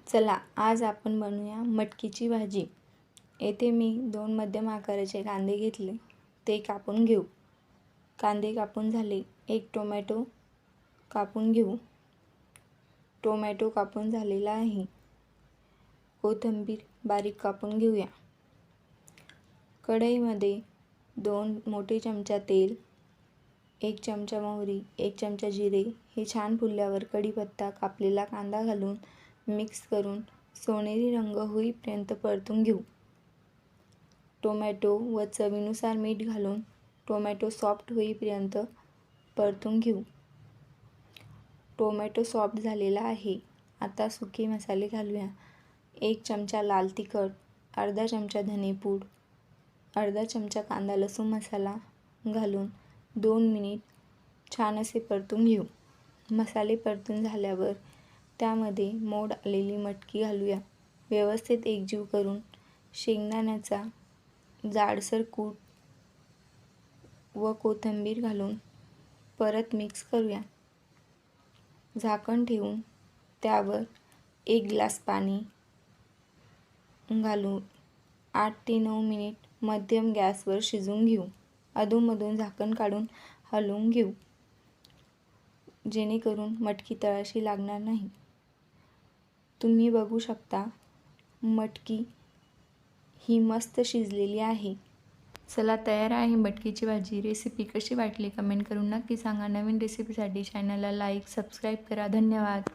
चला आज आपण बनवूया मटकीची भाजी। येथे मी 2 मध्यम आकाराचे कांदे घेतले, ते कापून घेऊ। कांदे कापून झाले, एक टोमॅटो कापून घेऊ। टोमॅटो कापून झालेला आहे। कोथिंबीर बारीक कापून घेऊया। कढईमध्ये 2 मोठे चमचा तेल, 1 चमचा मोहरी, 1 चमचा जिरे हे छान फुलल्यावर कढीपत्ता, कापलेला कांदा घालून मिक्स करून सोनेरी रंग होईपर्यंत परतून घेऊ। टोमॅटो व चवीनुसार मीठ घालून टोमॅटो सॉफ्ट होईपर्यंत परतून घेऊ। टोमॅटो सॉफ्ट झालेला आहे। आता सुके मसाले घालूया। 1 चमचा लाल तिखट, अर्धा चमचा धनेपूड, अर्धा चमचा कांदा लसूण मसाला घालून 2 मिनिट छान असे परतून घेऊ। मसाले परतून झाल्यावर त्यामध्ये मोड आलेली मटकी घालूया। व्यवस्थित एकजीव करून शेंगदाण्याचा जाडसर कूट व कोथिंबीर घालून परत मिक्स करूया। झाकण ठेवून त्यावर 1 ग्लास पाणी घालून 8 ते 9 मिनिट मध्यम गॅसवर शिजवून घेऊ। अधूनमधून झाकण काढून हलवून घेऊ, जेणेकरून मटकी तळाशी लागणार नाही। तुम्ही बघू शकता मटकी ही मस्त शिजलेली आहे। चला तयार आहे मटकीची भाजी। रेसिपी कशी वाटली कमेंट करून नक्की सांगा। नवीन रेसिपीसाठी चॅनलला लाईक, सबस्क्राईब करा। धन्यवाद।